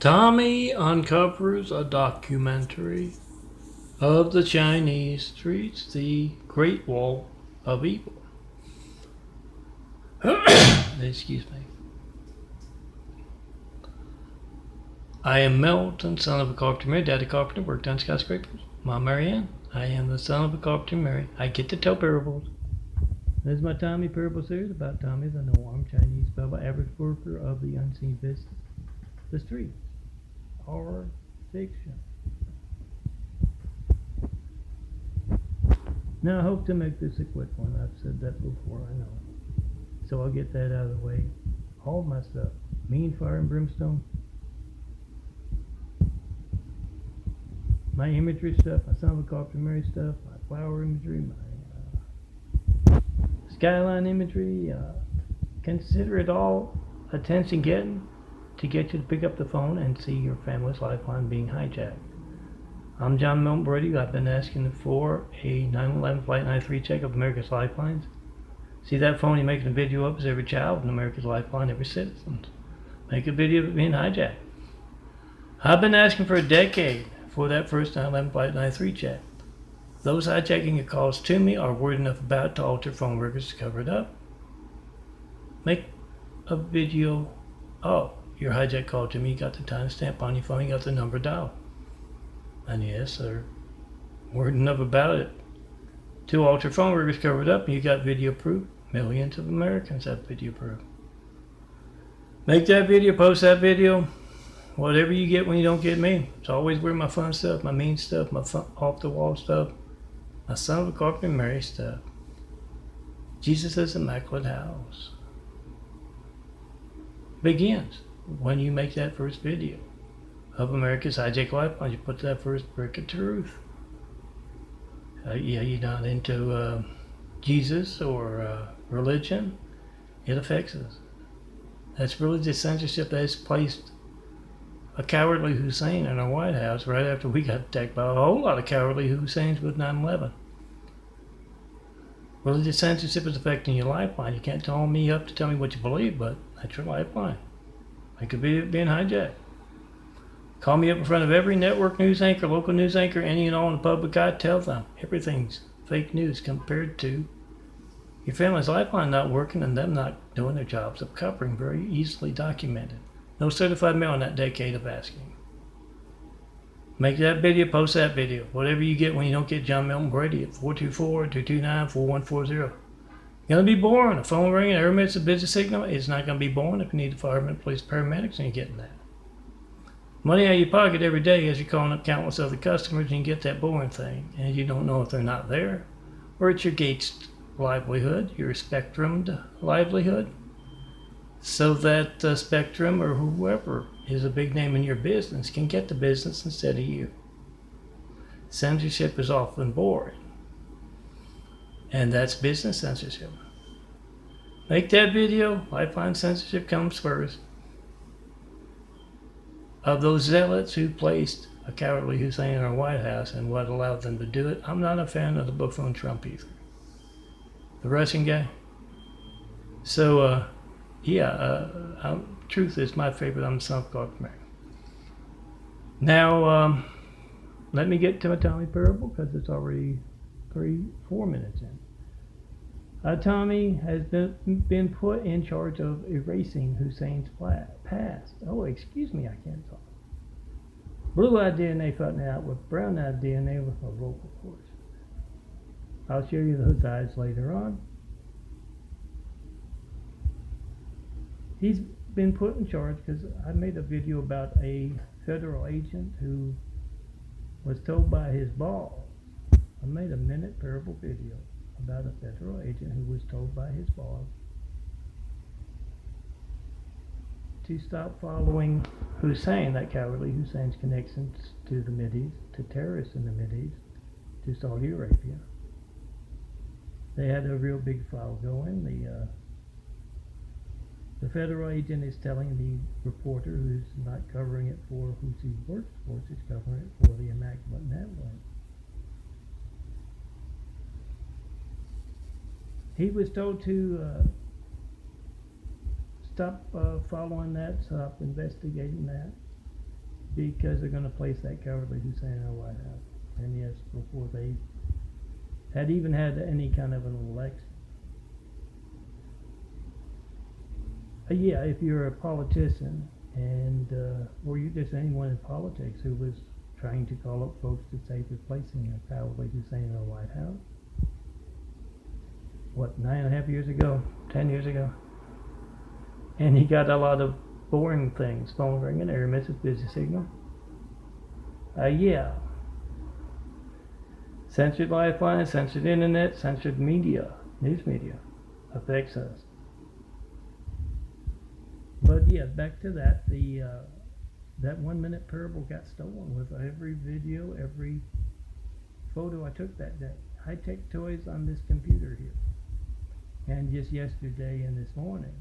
Tami uncovers a documentary of the Chinese streets, the Great Wall of Evil. Excuse me. I am Milton, son of a carpenter Mary, daddy carpenter, worked on skyscrapers. Mom Marianne, I am the son of a carpenter Mary. I get to tell parables. This is my Tommy parable series about Tommy, the no-armed Chinese fellow average worker of the unseen business. The streets. Horror fiction. Now I hope to make this a quick one. I've said that before, I know. So I'll get that out of the way. All of my stuff. Mean Fire and Brimstone. My imagery stuff, my Son of a Carpenter Mary stuff, my flower imagery, my skyline imagery. Consider it all attention getting to get you to pick up the phone and see your family's lifeline being hijacked. I'm John Milton Brady. I've been asking for a 9/11 Flight 93 check of America's lifelines. See that phone you're making a video of is every child in America's lifeline, every citizen. Make a video of it being hijacked. I've been asking for a decade for that first 9/11 Flight 93 check. Those hijacking calls to me are worried enough about it to alter phone records to cover it up. Make a video. Oh, your hijack call to me, you got the timestamp on your phone, you got the number dialed. And yes, they're worried enough about it to alter phone records covered up, and you got video proof. Millions of Americans have video proof. Make that video, post that video. Whatever you get when you don't get me. It's always where my fun stuff, my mean stuff, my fun, off the wall stuff, my Son of a Carpenter Mary stuff. Jesus' Immaculate House begins when you make that first video of America's hijack lifeline. You put that first brick of truth. You're not into Jesus or religion. It affects us. That's religious censorship that has placed a cowardly Hussein in our White House right after we got attacked by a whole lot of cowardly Husseins with 9/11. Religious censorship is affecting your lifeline. You can't call me up to tell me what you believe, but that's your lifeline. It could be being hijacked. Call me up in front of every network news anchor, local news anchor, any and all in the public eye. Tell them everything's fake news compared to your family's lifeline not working and them not doing their jobs of covering, very easily documented. No certified mail in that decade of asking. Make that video, post that video. Whatever you get when you don't get John Milton Brady at 424-229-4140. You're going to be boring. A phone ringing every minute's a busy signal. It's not going to be boring if you need the firemen, police, paramedics, and you're getting that. Money out of your pocket every day as you're calling up countless other customers and you get that boring thing. And you don't know if they're not there. Or it's your gated livelihood, your spectrumed livelihood. So that Spectrum or whoever is a big name in your business can get the business instead of you. Censorship is often boring. And that's business censorship. Make that video. Lifeline censorship comes first. Of those zealots who placed a cowardly Hussein in our White House and what allowed them to do it, I'm not a fan of the buffoon Trump either. The Russian guy. So, truth is my favorite. I'm the Son of a Carpenter Mary. Now, let me get to my Tommy parable because it's already 4 minutes in. Tommy has been put in charge of erasing Hussein's past. Oh, excuse me, I can't talk. Blue-eyed DNA fighting out with brown-eyed DNA with a vocal cords. I'll show you those eyes later on. He's been put in charge because I made a video about a federal agent who was told by his boss. I made a minute parable video about a federal agent who was told by his boss to stop following Hussein, that cowardly Hussein's connections to the Mideast, to terrorists in the Mideast, to Saudi Arabia. They had a real big file going. The federal agent is telling the reporter who's not covering it for who he works for, is covering it for the Immaculate Network. He was told to stop following that, stop investigating that. because they're going to place that cowardly Hussein in the White House. And yes, before they had even had any kind of an election. Yeah, if you're a politician and or you're just anyone in politics who was trying to call up folks to say they're placing a cowardly Hussein in the White House, what, 9.5 years ago, 10 years ago, and he got a lot of boring things, phone ringing, error message, busy signal. Yeah. Censored lifeline, censored internet, censored media, news media affects us. But yeah, back to that. That 1 minute parable got stolen with every video, every photo I took that day. High-tech toys on this computer here. And just yesterday and this morning,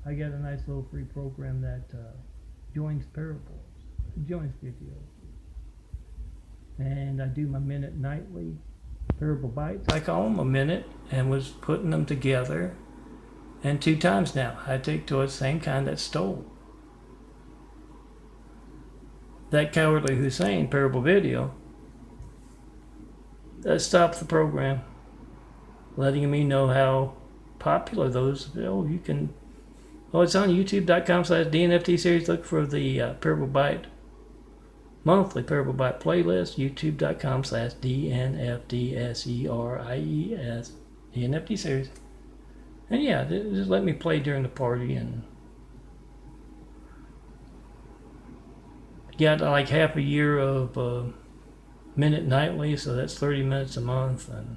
I got a nice little free program that joins parables, joins videos. And I do my minute nightly parable bites. I call them a minute, and was putting them together. And 2 times now, high-tech toys, same kind that stole that cowardly Hussein parable video. That stopped the program, letting me know how popular those. You can. Oh, it's on YouTube.com/DNFT series. Look for the Parable Bite monthly Parable Bite playlist. YouTube.com/DNFTSERIES DNFT series. And yeah, just let me play during the party, and got like half a year of minute nightly, so that's 30 minutes a month, and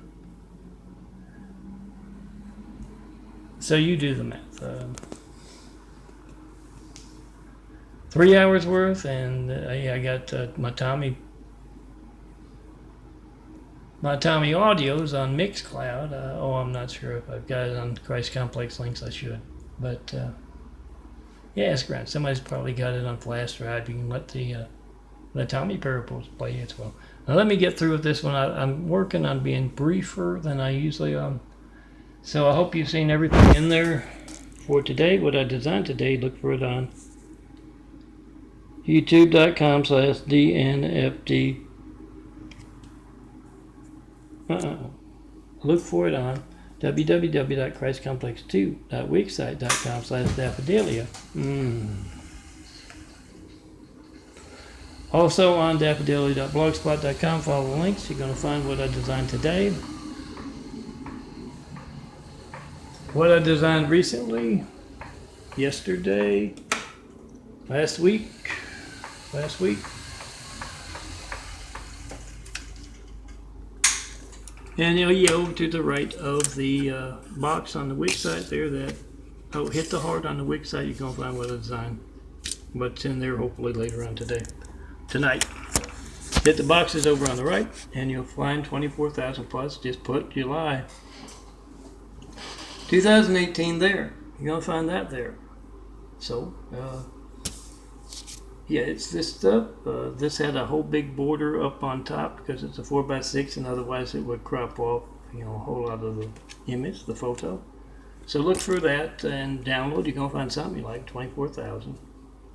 so you do the math. 3 hours worth, and I got my Tami audios on Mixcloud. I'm not sure if I've got it on Christ Complex links. I should, but yeah, ask around. Somebody's probably got it on flash drive. You can let the Tami parables play as well. Now let me get through with this one. I'm working on being briefer than I usually am. So I hope you've seen everything in there for today. What I designed today, look for it on YouTube.com/DNFT. Look for it on www.christcomplex2.wixsite.com/Daffodilia. Also on daffodilia.blogspot.com, follow the links. You're going to find what I designed today. What I designed recently, yesterday, last week. And over to the right of the box on the Wix site there, hit the heart on the Wix site, you're going to find what I designed. What's in there hopefully later on tonight. Hit the boxes over on the right, and you'll find 24,000 plus. Just put July 2018 there. You're going to find that there. So, yeah, it's this stuff. This had a whole big border up on top because it's a 4x6, and otherwise it would crop off, a whole lot of the image, the photo. So look for that and download. You're going to find something you like, 24,000.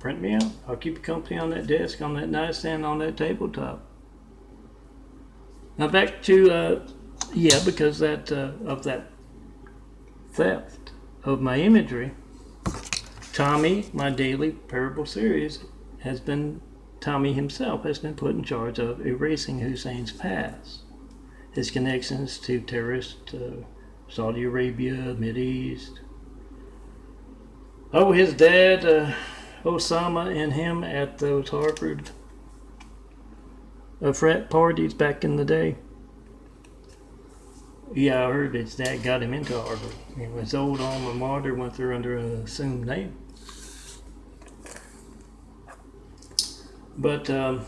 Print me out. I'll keep you company on that desk, on that nightstand, on that tabletop. Now back to, because of that theft of my imagery, Tami, my daily parable series, Tami himself has been put in charge of erasing Hussein's past, his connections to terrorists, Saudi Arabia, Mideast. Oh, his dad, Osama, and him at those Harvard frat parties back in the day. Yeah, I heard his dad got him into Harvard. His old alma mater went there under an assumed name. But, not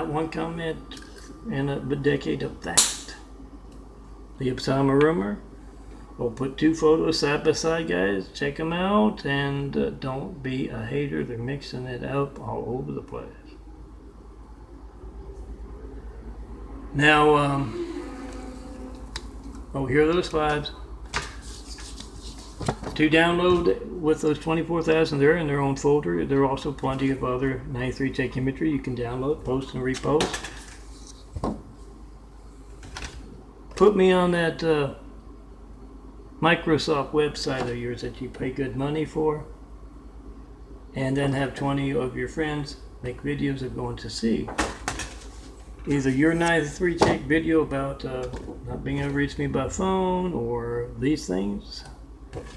one comment in a decade of that. The Osama rumor. We'll put 2 photos side by side, guys. Check them out, and don't be a hater. They're mixing it up all over the place. Now, here are those slides. To download with those 24,000 there in their own folder, there are also plenty of other 93 take imagery you can download, post, and repost. Put me on that Microsoft website of yours that you pay good money for, and then have 20 of your friends make videos of going to see. Either your 93 take video about not being able to reach me by phone, or these things.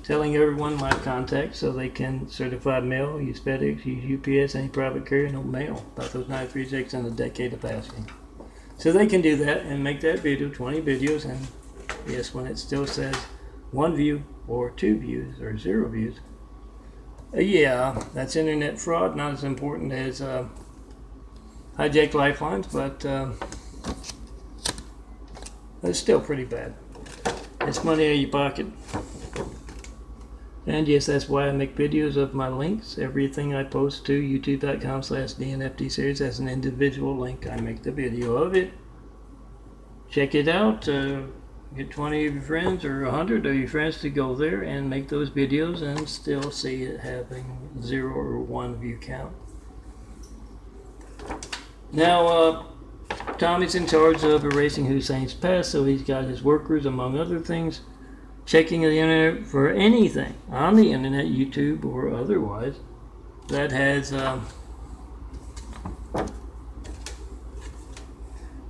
Telling everyone my contacts so they can certified mail, use FedEx, use UPS, any private carrier, no mail. About those 93 takes in a decade of asking. So they can do that and make that video, 20 videos, and yes, when it still says 1 view or 2 views or 0 views, yeah, that's internet fraud. Not as important as hijacked lifelines, but it's still pretty bad. It's money out of your pocket. And yes, that's why I make videos of my links. Everything I post to youtube.com/DNFD series as an individual link. I make the video of it. Check it out. Get 20 of your friends or 100 of your friends to go there and make those videos and still see it having 0 or 1 view count. Now, Tommy's in charge of erasing Hussein's past, so he's got his workers, among other things, checking the internet for anything on the internet, YouTube or otherwise, that has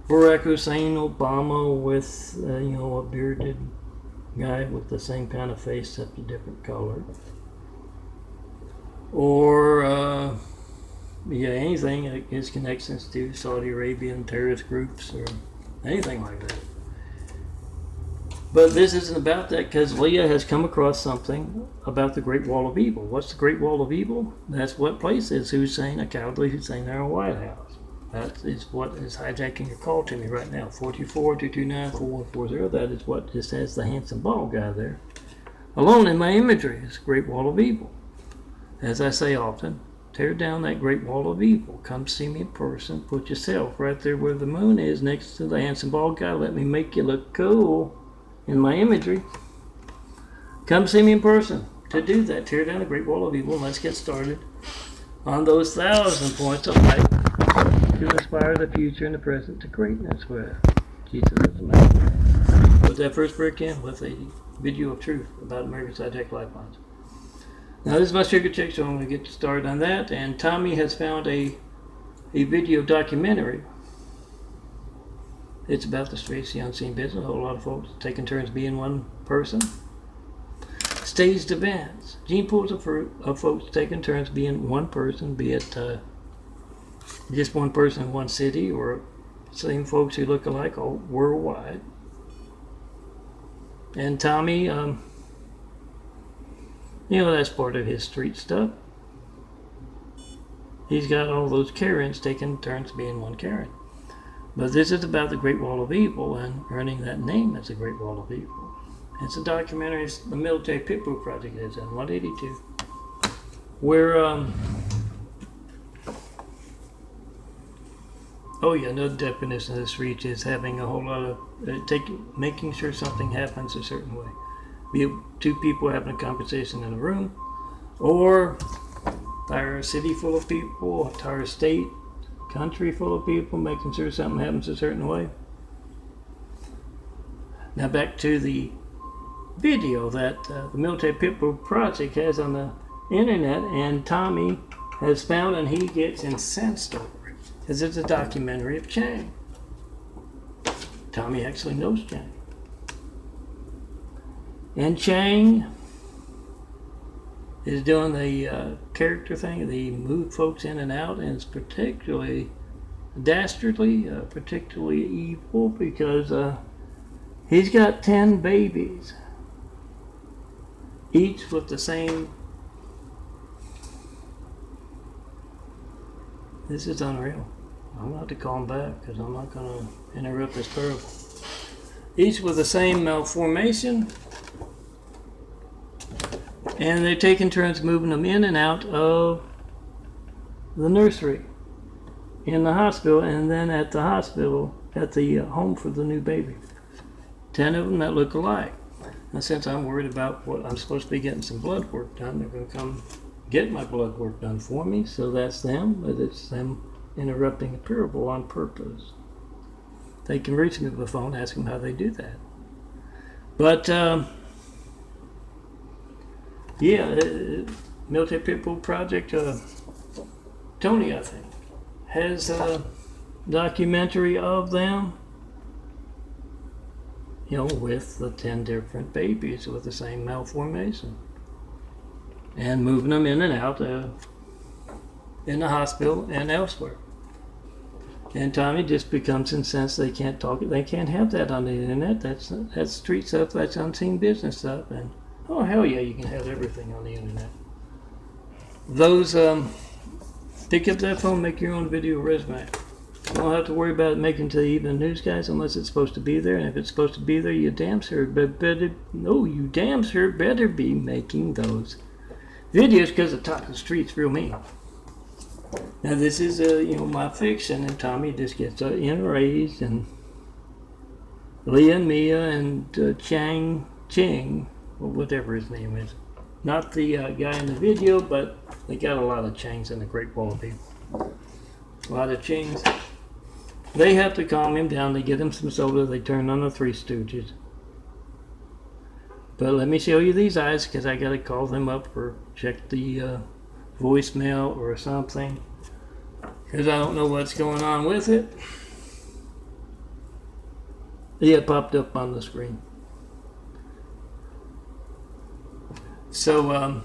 Barack Hussein Obama with a bearded guy with the same kind of face except a different color, or anything that has connections to Saudi Arabian terrorist groups or anything like that. But this isn't about that, because Leah has come across something about the Great Wall of Evil. What's the Great Wall of Evil? That's what place is Hussein, a cowardly Hussein in our White House. That is what is hijacking your call to me right now, 424-229-4140. That is what just has the handsome bald guy there. Alone in my imagery is the Great Wall of Evil. As I say often, tear down that Great Wall of Evil. Come see me in person. Put yourself right there where the moon is, next to the handsome bald guy. Let me make you look cool in my imagery. Come see me in person. To do that, tear down the Great Wall of Evil, and let's get started on those 1,000 points of light to inspire the future and the present to greatness where Jesus is the man. Put that first brick in with a video of truth about America's hijacked lifelines. Now this is my sugar check, so I'm going to get started on that. And Tami has found a video documentary. It's about the streets, the unseen business. A whole lot of folks taking turns being one person. Staged events. Gene pools of folks taking turns being one person, be it just one person in one city, or same folks who look alike all worldwide. And Tami, that's part of his street stuff. He's got all those Karens taking turns being one Karen. But this is about the Great Wall of Evil and earning that name as the Great Wall of Evil. It's a documentary. It's the Military Pit Bull Project is in 182, where another definition of this reach is having a whole lot of making sure something happens a certain way. Be it 2 people having a conversation in a room, or entire city full of people, entire state, country full of people, making sure something happens a certain way. Now back to the video that the Military Pit Bull Project has on the internet, and Tami has found, and he gets incensed over it, because it's a documentary of Chang. Tami actually knows Chang. And Chang is doing the character thing. They move folks in and out, and it's particularly dastardly, particularly evil, because he's got 10 babies, each with the same. This is unreal. I'm going to have to call him back, because I'm not going to interrupt this parable. Each with the same malformation. And they're taking turns moving them in and out of the nursery, in the hospital, and then at the hospital, at the home for the new baby. 10 of them that look alike. And since I'm worried about what I'm supposed to be getting some blood work done, they're going to come get my blood work done for me. So that's them, but it's them interrupting a parable on purpose. They can reach me with the phone, ask them how they do that. But Military Pitbull Project, Tony, I think, has a documentary of them, with the 10 different babies with the same malformation, and moving them in and out in the hospital and elsewhere. And Tommy just becomes incensed. They can't talk. They can't have that on the internet. That's street stuff. That's unseen business stuff. And oh hell yeah, you can have everything on the internet. Those pick up that phone, make your own video resume. You don't have to worry about it making to the evening news guys unless it's supposed to be there. And if it's supposed to be there, you damn sure better be making those videos, because the top of the street's real mean. Now this is my fiction, and Tommy just gets enraged, and Leah and Mia and Ching, or whatever his name is. Not the guy in the video, but they got a lot of Changs in the Great Wall of people. A lot of Chings. They have to calm him down. They get him some soda. They turn on the Three Stooges. But let me show you these eyes, because I got to call them up or check the voicemail or something, because I don't know what's going on with it. Yeah, it popped up on the screen. So I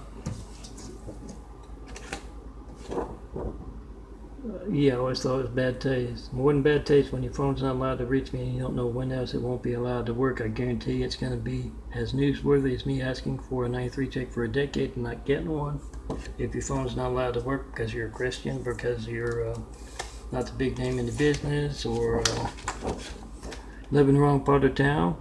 always thought it was bad taste. More than bad taste when your phone's not allowed to reach me and you don't know when else it won't be allowed to work. I guarantee you it's going to be as newsworthy as me asking for a 93 check for a decade and not getting one. If your phone's not allowed to work because you're a Christian, because you're not the big name in the business, or live in the wrong part of town,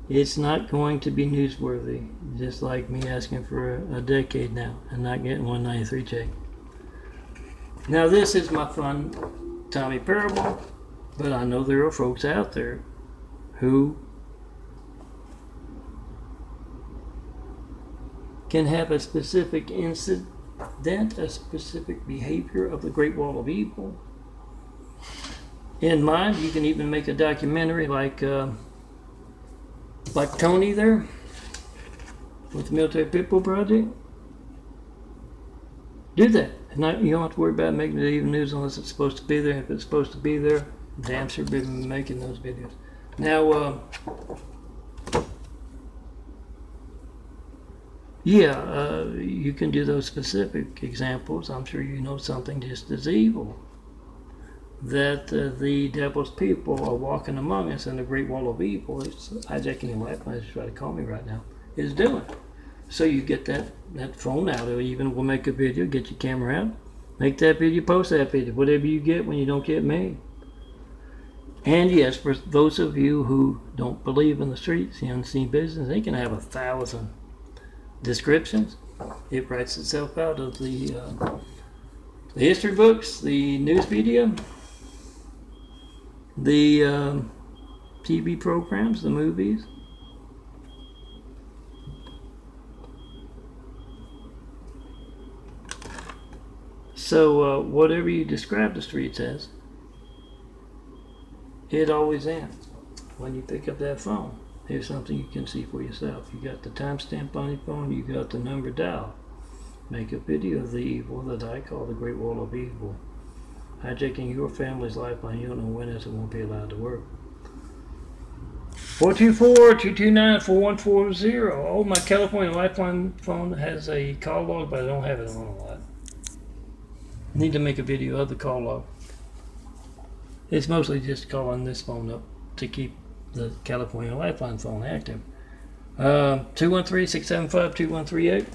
it's not going to be newsworthy. Just like me asking for a decade now and not getting one 93 check. Now this is my fun Tommy parable, but I know there are folks out there who can have a specific incident, a specific behavior of the Great Wall of Evil in mind. You can even make a documentary like Tony there with the Military Pitbull Project. Do that. And you don't have to worry about making it even news unless it's supposed to be there. If it's supposed to be there, damn sure be making those videos. Now, you can do those specific examples. I'm sure you know something just as evil, that the devil's people are walking among us, and the Great Wall of Evil, it's hijacking your life, I just try to call me right now, is doing. So you get that phone out, or even we'll make a video, get your camera out, make that video, post that video, whatever you get when you don't get me. And yes, for those of you who don't believe in the streets, the unseen business, they can have 1,000 descriptions. It writes itself out of the history books, the news media, the TV programs, the movies. So whatever you describe the streets as, it always ends when you pick up that phone. Here's something you can see for yourself. You got the timestamp on your phone, you got the number dial. Make a video of the evil that I call the Great Wall of Evil. Hijacking your family's lifeline. You don't know when else it won't be allowed to work. 424-229-4140. Oh, my California Lifeline phone has a call log, but I don't have it on a lot. Need to make a video of the call log. It's mostly just calling this phone up to keep the California Lifeline phone active. 213-675-2138.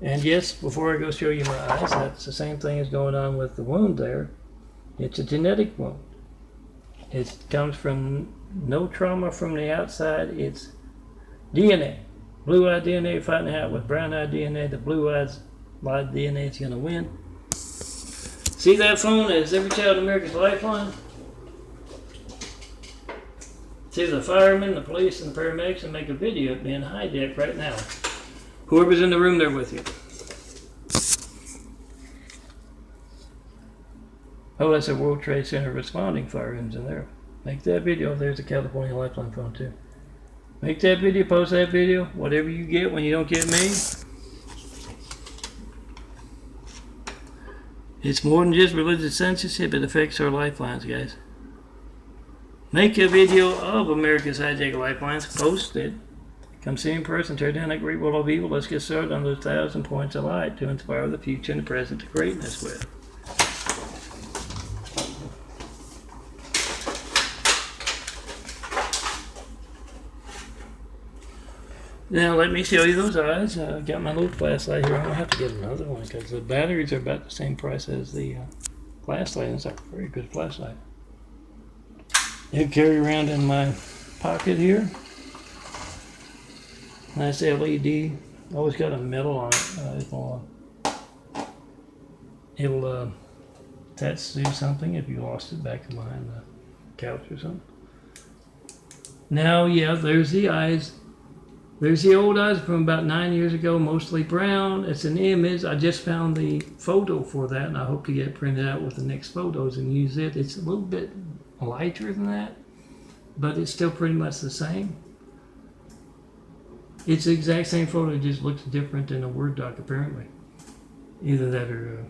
And yes, before I go show you my eyes, that's the same thing as going on with the wound there. It's a genetic wound. It comes from no trauma from the outside. It's DNA. Blue-eyed DNA fighting out with brown-eyed DNA. The blue-eyed DNA is going to win. See that phone as every child in America's lifeline? See the firemen, the police, and the paramedics and make a video of being hijacked right now. Whoever's in the room there with you. Oh, that's a World Trade Center responding fire engine there. Make that video. There's a California Lifeline phone too. Make that video, post that video. Whatever you get when you don't get me. It's more than just religious censorship. It affects our lifelines, guys. Make a video of America's hijacked lifelines. Post it. Come see in person. Tear down that great wall of evil. Let's get started on those 1,000 points of light to inspire the future and the present to greatness with. Now let me show you those eyes. I got my little flashlight here. I'm gonna have to get another one because the batteries are about the same price as the flashlight. It's like a very good flashlight. I carry around in my pocket here. Nice LED. Always got a metal on it. It'll attach to something if you lost it back behind the couch or something. Now, yeah, there's the eyes. There's the old eyes from about 9 years ago, mostly brown. It's an image. I just found the photo for that, and I hope to get it printed out with the next photos and use it. It's a little bit lighter than that, but it's still pretty much the same. It's the exact same photo, it just looks different in a Word doc apparently. Either that or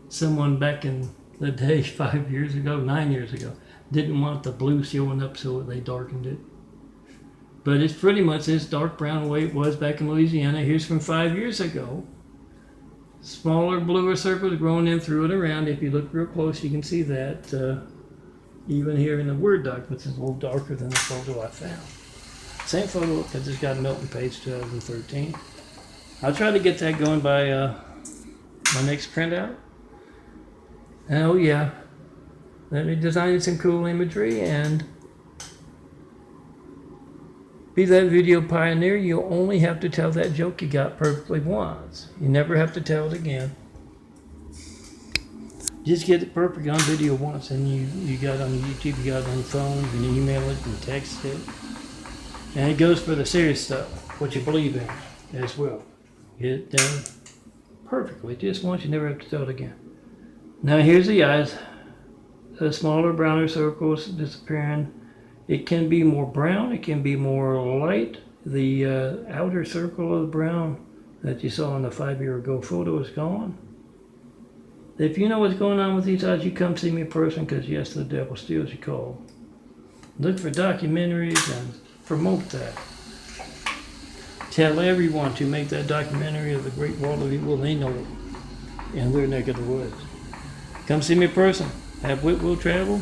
someone back in the day 5 years ago, 9 years ago, didn't want the blue showing up so they darkened it. But it's pretty much this dark brown the way it was back in Louisiana. Here's from 5 years ago. Smaller, bluer circles growing in through and around. If you look real close, you can see that even here in the Word doc, which is a little darker than the photo I found. Same photo, I just got Milton Page 2013. I'll try to get that going by my next printout. And oh yeah, let me design some cool imagery and be that video pioneer. You'll only have to tell that joke you got perfectly once. You never have to tell it again. Just get it perfect on video once, and you got it on YouTube, you got it on your phone, you can email it, you can text it. And it goes for the serious stuff, what you believe in as well. Get it done perfectly, just once, you never have to tell it again. Now here's the eyes. The smaller, browner circles disappearing. It can be more brown, it can be more light. The outer circle of the brown that you saw in the 5 year ago photo is gone. If you know what's going on with these eyes, you come see me in person, because yes, the devil steals your call. Look for documentaries and promote that. Tell everyone to make that documentary of the Great Wall of Evil. They know it in their neck of the woods. Come see me in person. Have wit will travel.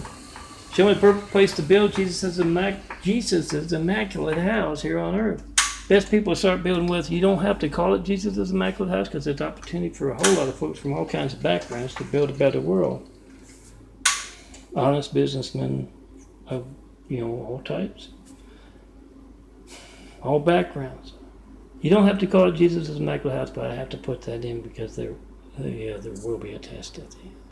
Show me the perfect place to build Jesus' immaculate house here on earth. Best people to start building with. You don't have to call it Jesus' immaculate house, because it's an opportunity for a whole lot of folks from all kinds of backgrounds to build a better world. Honest businessmen of all types, all backgrounds. You don't have to call it Jesus' immaculate house, but I have to put that in because there will be a test at the end.